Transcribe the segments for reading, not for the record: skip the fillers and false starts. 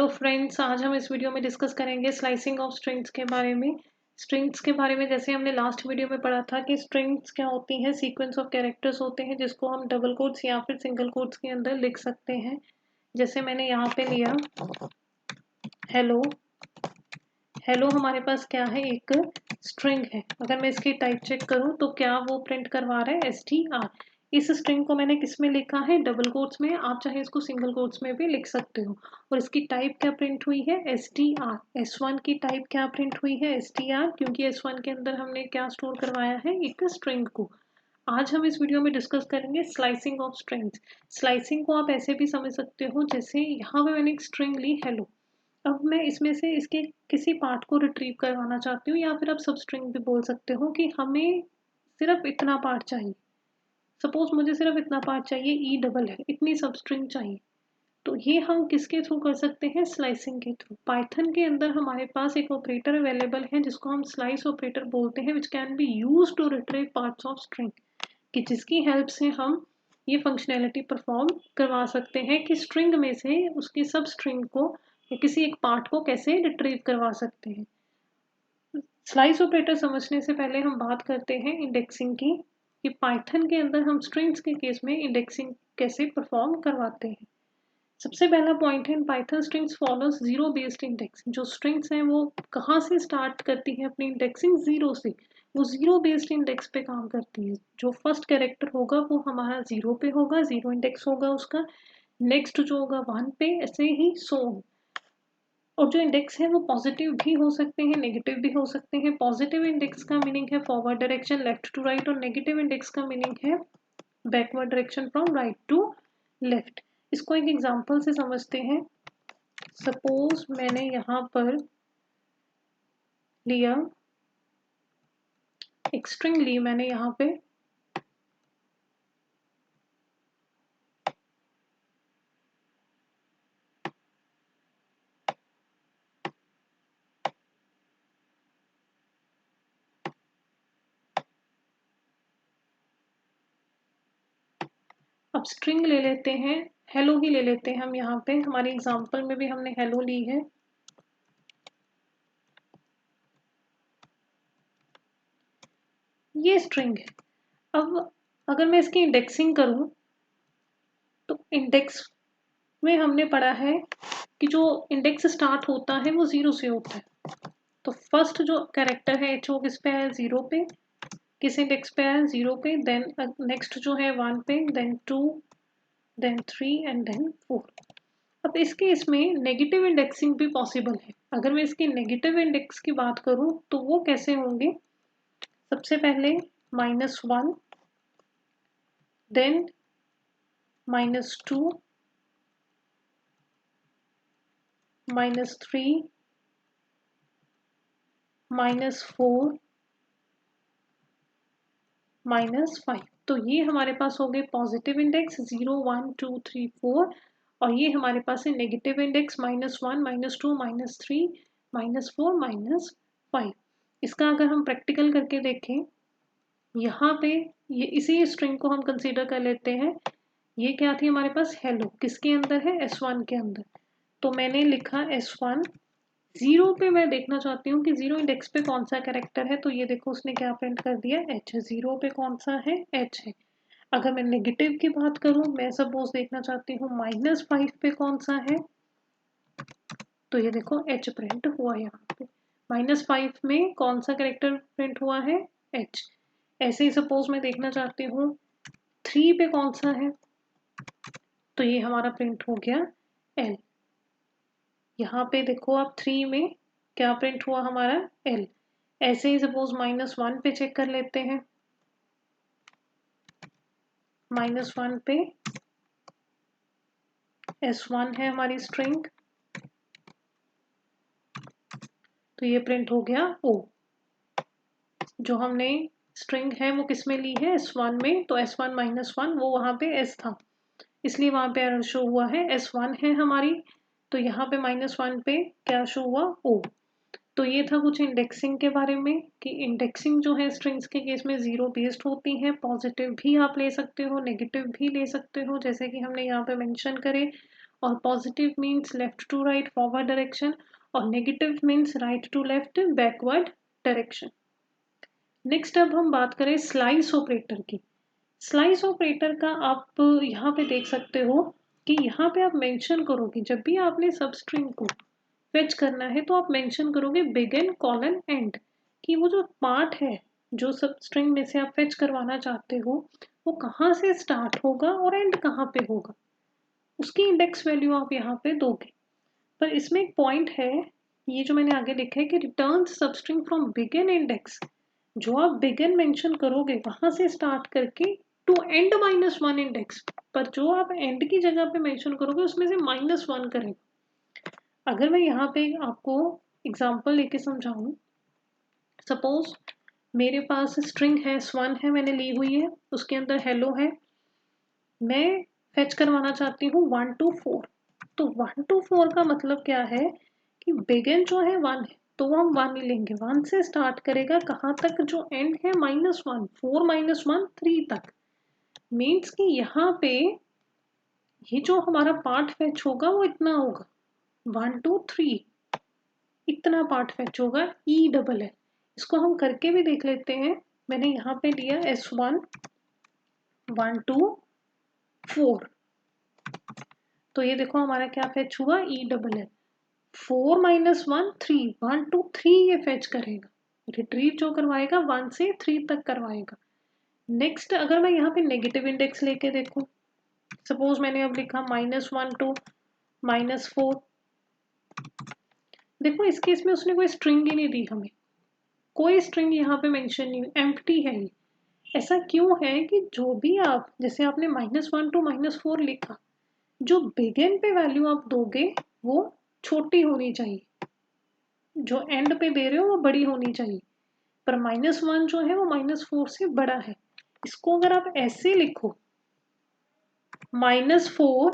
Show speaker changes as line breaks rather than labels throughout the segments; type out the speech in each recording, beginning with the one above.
Friends, आज हम इस वीडियो में डिस्कस करेंगे स्लाइसिंग ऑफ स्ट्रिंग्स के बारे में। स्ट्रिंग्स के बारे में जैसे हमने लास्ट वीडियो में पढ़ा था कि स्ट्रिंग्स क्या होती हैं, सीक्वेंस ऑफ कैरेक्टर्स होते हैं जिसको हम डबल कोट्स या फिर सिंगल कोट्स के अंदर लिख सकते हैं। जैसे मैंने यहाँ पे लिया हेलो। हेलो हमारे पास क्या है, एक स्ट्रिंग है। अगर मैं इसकी टाइप चेक करूँ तो क्या वो प्रिंट करवा रहा है, str। इस स्ट्रिंग को मैंने किस में लिखा है, डबल कोट्स में। आप चाहे इसको सिंगल कोट्स में भी लिख सकते हो। और इसकी टाइप क्या प्रिंट हुई है, str। s1 की टाइप क्या प्रिंट हुई है, str, क्योंकि s1 के अंदर हमने क्या स्टोर करवाया है, एक स्ट्रिंग को। आज हम इस वीडियो में डिस्कस करेंगे स्लाइसिंग ऑफ स्ट्रिंग्स। स्लाइसिंग को आप ऐसे भी समझ सकते हो, जैसे यहाँ पे मैंने एक स्ट्रिंग ली हेलो। अब मैं इसमें से इसके किसी पार्ट को रिट्रीव करवाना चाहती हूँ, या फिर आप सब स्ट्रिंग भी बोल सकते हो कि हमें सिर्फ इतना पार्ट चाहिए। सपोज मुझे सिर्फ इतना पार्ट चाहिए, ई डबल है, इतनी सब स्ट्रिंग चाहिए। तो ये हम किसके थ्रू कर सकते हैं, स्लाइसिंग के थ्रू। पाइथन के अंदर हमारे पास एक ऑपरेटर अवेलेबल है जिसको हम स्लाइस ऑपरेटर बोलते हैं, which can be use to retrieve parts of string, कि जिसकी हेल्प से हम ये फंक्शनैलिटी परफॉर्म करवा सकते हैं कि स्ट्रिंग में से उसकी सब स्ट्रिंग को या किसी एक पार्ट को कैसे रिट्रीव करवा सकते हैं। स्लाइस ऑपरेटर समझने से पहले हम बात करते हैं इंडेक्सिंग की, कि पाइथन के अंदर हम स्ट्रिंग्स के केस में इंडेक्सिंग कैसे परफॉर्म करवाते हैं। सबसे पहला पॉइंट है, Python strings follows zero based index. जो स्ट्रिंग्स हैं वो कहाँ से स्टार्ट करती है अपनी इंडेक्सिंग, जीरो से। वो जीरो बेस्ड इंडेक्स पे काम करती है। जो फर्स्ट कैरेक्टर होगा वो हमारा जीरो पे होगा, जीरो इंडेक्स होगा उसका। नेक्स्ट जो होगा वन पे, ऐसे ही सो। और जो इंडेक्स है वो पॉजिटिव भी हो सकते हैं, नेगेटिव भी हो सकते हैं। पॉजिटिव इंडेक्स का मीनिंग है forward direction, left to right, और नेगेटिव इंडेक्स का मीनिंग है backward direction from right to left. इसको एक एग्जांपल से समझते हैं। सपोज मैंने यहाँ पर लिया एक स्ट्रिंग ली मैंने यहाँ पे अब स्ट्रिंग ले लेते हैं, हेलो ही ले लेते हैं हम। यहाँ पे हमारी एग्जांपल में भी हमने हेलो ली है। ये स्ट्रिंग है। अब अगर मैं इसकी इंडेक्सिंग करूं तो इंडेक्स में हमने पढ़ा है कि जो इंडेक्स स्टार्ट होता है वो जीरो से होता है। तो फर्स्ट जो कैरेक्टर है एच, वो किस पे है, जीरो पे। किस इंडेक्स पे है, जीरो पे। देन नेक्स्ट जो है वन पे, then two, then three and then four. अब इसके इसमें नेगेटिव इंडेक्सिंग भी पॉसिबल है। अगर मैं इसकी नेगेटिव इंडेक्स की बात करूं तो वो कैसे होंगे, सबसे पहले -1, देन -2, -3, -4, -5। तो ये हमारे पास हो गए पॉजिटिव इंडेक्स 0, 1, 2, 3, 4। और ये हमारे पास है नेगेटिव इंडेक्स -1, -2, -3, -4, -5। इसका अगर हम प्रैक्टिकल करके देखें, यहाँ पे ये इसी स्ट्रिंग को हम कंसीडर कर लेते हैं। ये क्या थी हमारे पास, हेलो। किसके अंदर है, S1 के अंदर। तो मैंने लिखा S1। जीरो पे मैं देखना चाहती हूँ कि जीरो इंडेक्स पे कौन सा कैरेक्टर है, तो ये देखो उसने क्या प्रिंट कर दिया, H। जीरो पे कौन सा है, H है। अगर मैं नेगेटिव की बात करूँ, मैं सपोज देखना चाहती हूँ -5 पे कौन सा है, तो ये देखो H प्रिंट हुआ यहाँ पे। -5 में कौन सा कैरेक्टर प्रिंट हुआ है, H। ऐसे ही सपोज मैं देखना चाहती हूँ 3 पे कौन सा है, तो ये हमारा प्रिंट हो गया L। यहाँ पे देखो आप 3 में क्या प्रिंट हुआ हमारा, L। ऐसे ही सपोज -1 पे चेक कर लेते हैं। -1 पे S1 है हमारी स्ट्रिंग, तो ये प्रिंट हो गया O। जो हमने स्ट्रिंग है वो किस में ली है, S1 में। तो S1 -1, वो वहाँ पे S था, इसलिए वहाँ पे एरर शो हुआ है। S1 है हमारी, तो यहाँ पे -1 पे क्या शो हुआ, O। तो ये था कुछ इंडेक्सिंग के बारे में, कि इंडेक्सिंग जो है स्ट्रिंग्स के केस में जीरो बेस्ड होती है। पॉजिटिव भी आप ले सकते हो, नेगेटिव भी ले सकते हो, जैसे कि हमने यहाँ पे मेंशन करे। और positive means left to right forward direction और negative means right to left backward direction. Next अब हम बात करें स्लाइस ऑपरेटर की। स्लाइस ऑपरेटर का आप यहाँ पे देख सकते हो कि यहाँ पे आप मेंशन करोगे, जब भी आपने सब स्ट्रिंग को फेच करना है तो आप मेंशन करोगे बिगिन कॉलन एंड, कि वो जो पार्ट है जो सब स्ट्रिंग में से आप फेच करवाना चाहते हो वो कहाँ से स्टार्ट होगा और एंड कहाँ पे होगा, उसकी इंडेक्स वैल्यू आप यहाँ पे दोगे। पर इसमें एक पॉइंट है, ये जो मैंने आगे लिखा है कि return substring from begin index, जो आप बिगिन मेंशन करोगे वहां से स्टार्ट करके टू एंड -1 इंडेक्स, पर जो आप एंड की जगह पे मेंशन करोगे उसमें से -1 करेगा। अगर मैं यहाँ पे आपको एग्जांपल लेके समझाऊं, सपोज मेरे पास स्ट्रिंग है स्वन है, मैंने ली हुई है, उसके अंदर हेलो है, मैं फेच करवाना चाहती हूँ 1 to 4। तो 1 to 4 का मतलब क्या है कि बिगिन जो है 1 है तो वो हम 1 ही लेंगे, 1 से स्टार्ट करेगा कहाँ तक, जो एंड है -1, 4 -1 3 तक। मीन्स कि यहाँ पे ये जो हमारा पार्ट फेच होगा वो इतना होगा, 1 to 3 इतना पार्ट फेच होगा। ई डबल है, इसको हम करके भी देख लेते हैं। मैंने यहाँ पे लिया S1 1 to 4, तो ये देखो हमारा क्या फेच हुआ, ई डबल है, 4 -1 3, 1 to 3 ये फेच करेगा, रिट्रीव जो करवाएगा 1 से 3 तक करवाएगा। नेक्स्ट अगर मैं यहाँ पे नेगेटिव इंडेक्स लेके देखूँ, सपोज मैंने अब लिखा -1 to -4, देखो इस केस में उसने कोई स्ट्रिंग ही नहीं दी हमें, कोई स्ट्रिंग यहाँ पे मेंशन नहीं, एम्प्टी है ये। ऐसा क्यों है कि जो भी आप, जैसे आपने -1 to -4 लिखा, जो बिगिन पे वैल्यू आप दोगे वो छोटी होनी चाहिए, जो एंड पे दे रहे हो वो बड़ी होनी चाहिए, पर -1 जो है वो -4 से बड़ा है। इसको अगर आप ऐसे लिखो -4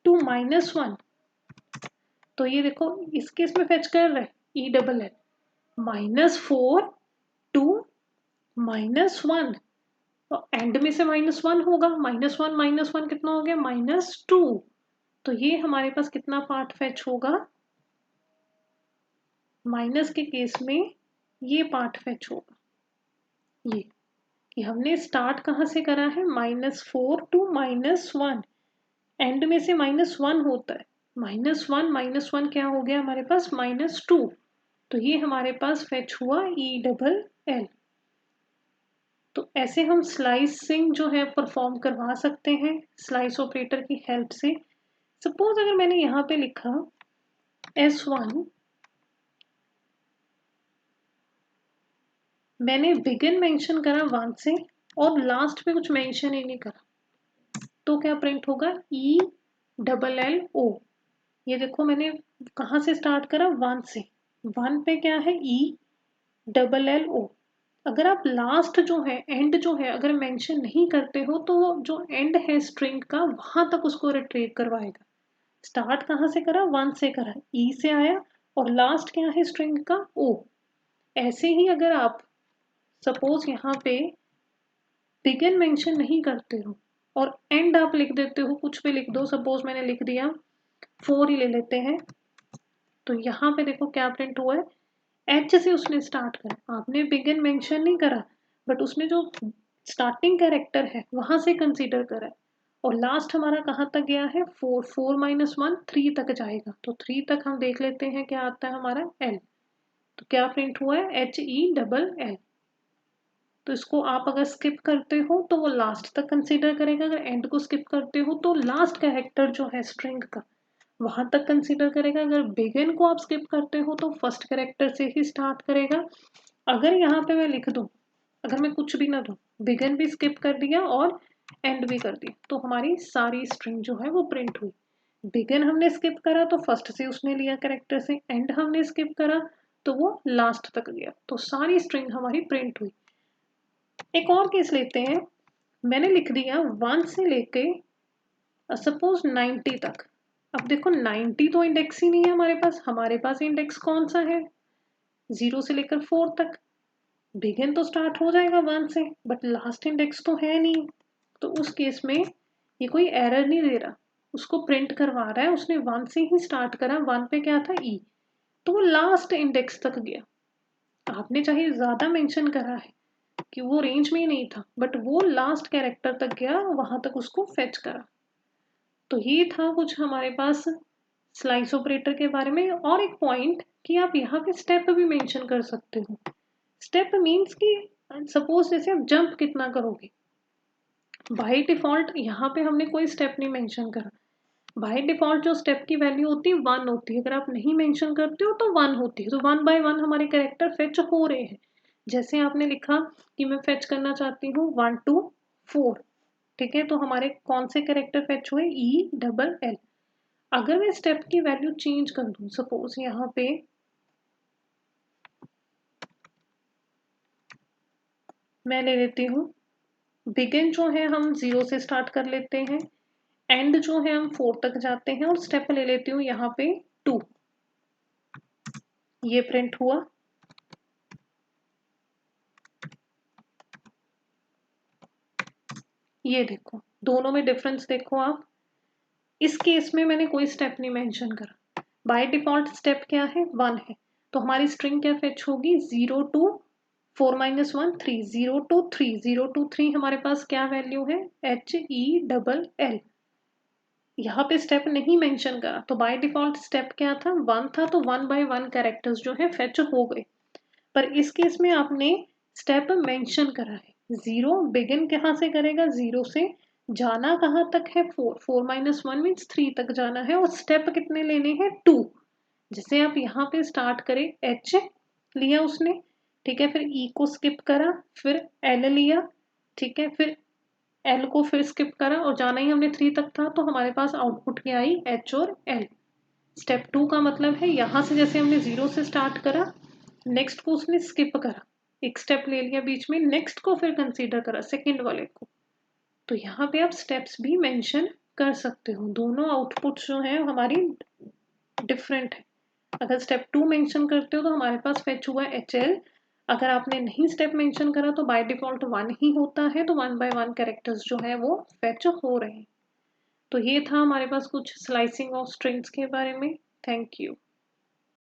to -1, तो ये देखो इस केस में फेच कर रहा है ई डबल है, -4 to -1, तो एंड में से -1 होगा, -1 -1 कितना हो गया, -2, तो ये हमारे पास कितना पार्ट फेच होगा, माइनस के केस में ये पार्ट फेच होगा, ये कि हमने स्टार्ट कहाँ से करा है, -4 to -1, एंड में से -1 होता है, -1 -1 क्या हो गया हमारे पास, -2, तो ये हमारे पास फेच हुआ ई डबल एल। तो ऐसे हम स्लाइसिंग जो है परफॉर्म करवा सकते हैं स्लाइस ऑपरेटर की हेल्प से। सपोज अगर मैंने यहाँ पे लिखा S1, मैंने बिगिन मेंशन करा 1 से और लास्ट में कुछ मेंशन ही नहीं करा, तो क्या प्रिंट होगा, ई डबल एल ओ। ये देखो मैंने कहाँ से स्टार्ट करा, 1 से, 1 पे क्या है, ई डबल एल ओ। अगर आप लास्ट जो है एंड जो है अगर मेंशन नहीं करते हो तो वो जो एंड है स्ट्रिंग का वहां तक उसको रिट्रीव करवाएगा। स्टार्ट कहाँ से करा, 1 से करा, ई से आया, और लास्ट क्या है स्ट्रिंग का, ओ। ऐसे ही अगर आप सपोज यहाँ पे बिगिन मेंशन नहीं करते हो और एंड आप लिख देते हो, कुछ भी लिख दो, सपोज मैंने लिख दिया 4 ही ले लेते हैं, तो यहाँ पे देखो क्या प्रिंट हुआ है, एच से उसने स्टार्ट करा, आपने बिगिन मेंशन नहीं करा, बट उसने जो स्टार्टिंग कैरेक्टर है वहां से कंसीडर करा है, और लास्ट हमारा कहाँ तक गया है, 4, 4 -1 3 तक जाएगा, तो 3 तक हम देख लेते हैं क्या आता है हमारा, एल। तो क्या प्रिंट हुआ है, एच ई डबल एल। तो इसको आप अगर स्किप करते हो तो वो लास्ट तक कंसीडर करेगा, अगर एंड को स्किप करते हो तो लास्ट कैरेक्टर जो है स्ट्रिंग का वहां तक कंसीडर करेगा, अगर बिगिन को आप स्किप करते हो तो फर्स्ट कैरेक्टर से ही स्टार्ट करेगा। अगर यहाँ पे मैं लिख दूं, अगर मैं कुछ भी ना दूं, बिगिन भी स्किप कर दिया और एंड भी कर दिया, तो हमारी सारी स्ट्रिंग जो है वो प्रिंट हुई। बिगिन हमने स्किप करा तो फर्स्ट से उसने लिया कैरेक्टर से, एंड हमने स्किप करा तो वो लास्ट तक गया, तो सारी स्ट्रिंग हमारी प्रिंट हुई। एक और केस लेते हैं, मैंने लिख दिया 1 से लेके सपोज 90 तक। अब देखो 90 तो इंडेक्स ही नहीं है हमारे पास इंडेक्स कौन सा है, 0 से लेकर 4 तक। बिगिन तो स्टार्ट हो जाएगा 1 से, बट लास्ट इंडेक्स तो है नहीं, तो उस केस में ये कोई एरर नहीं दे रहा, उसको प्रिंट करवा रहा है, उसने 1 से ही स्टार्ट करा, 1 पे क्या था ई, तो वो लास्ट इंडेक्स तक गया। आपने चाहे ज़्यादा मेंशन करा है कि वो रेंज में ही नहीं था, बट वो लास्ट कैरेक्टर तक गया, वहां तक उसको फेच करा। तो ये था कुछ हमारे पास स्लाइस ऑपरेटर के बारे में। और एक पॉइंट कि आप यहाँ पे स्टेप भी मेंशन कर सकते हो। स्टेप मीन्स कि सपोज जैसे आप जंप कितना करोगे, बाय डिफॉल्ट यहाँ पे हमने कोई स्टेप नहीं मेंशन करा। बाय डिफॉल्ट जो स्टेप की वैल्यू होती है 1 होती है, अगर आप नहीं मेंशन करते हो तो 1 होती है। तो 1 बाय 1 हमारे कैरेक्टर फेच हो रहे हैं। जैसे आपने लिखा कि मैं फेच करना चाहती हूँ 1 2 4, ठीक है, तो हमारे कौन से कैरेक्टर फेच हुए, ई डबल एल। अगर मैं स्टेप की वैल्यू चेंज कर दूं, सपोज यहाँ पे मैं ले लेती हूँ, बिगिन जो है हम 0 से स्टार्ट कर लेते हैं, एंड जो है हम 4 तक जाते हैं, और स्टेप ले लेती हूँ यहाँ पे 2। ये प्रिंट हुआ। ये देखो दोनों में डिफरेंस देखो आप। इस केस में मैंने कोई स्टेप नहीं मेंशन करा, बाय डिफॉल्ट स्टेप क्या है 1 है, तो हमारी स्ट्रिंग क्या फेच होगी 0 टू 4 माइनस 1 3, 0 टू 3, 0 टू 3 हमारे पास क्या वैल्यू है, एच ई डबल एल। यहाँ पे स्टेप नहीं मेंशन करा, तो बाय डिफॉल्ट स्टेप क्या था 1 था, तो 1 बाय 1 कैरेक्टर्स जो है फेच हो गए। पर इस केस में आपने स्टेप मेंशन करा है। 0 बिगिन कहाँ से करेगा, 0 से जाना कहाँ तक है 4, 4 माइनस 1 मीन्स 3 तक जाना है, और स्टेप कितने लेने हैं 2। जैसे आप यहाँ पे स्टार्ट करें, एच लिया उसने, ठीक है, फिर ई को स्किप करा, फिर एल लिया, ठीक है, फिर एल को फिर स्किप करा, और जाना ही हमने 3 तक था, तो हमारे पास आउटपुट क्या आई, एच और एल। स्टेप 2 का मतलब है यहाँ से जैसे हमने 0 से स्टार्ट करा, नेक्स्ट को उसने स्किप करा, एक स्टेप ले लिया बीच में, नेक्स्ट को फिर कंसीडर करा सेकंड वाले को। तो यहाँ पे आप स्टेप्स भी मेंशन कर सकते हो। दोनों आउटपुट जो है हमारी डिफरेंट है। अगर स्टेप 2 मेंशन करते हो तो हमारे पास फेच हुआ एच एल। अगर आपने नहीं स्टेप मेंशन करा तो बाय डिफॉल्ट 1 ही होता है, तो 1 बाय 1 कैरेक्टर्स जो है वो फेच हो रहे हैं। तो ये था हमारे पास कुछ स्लाइसिंग ऑफ स्ट्रिंग्स के बारे में। Thank you.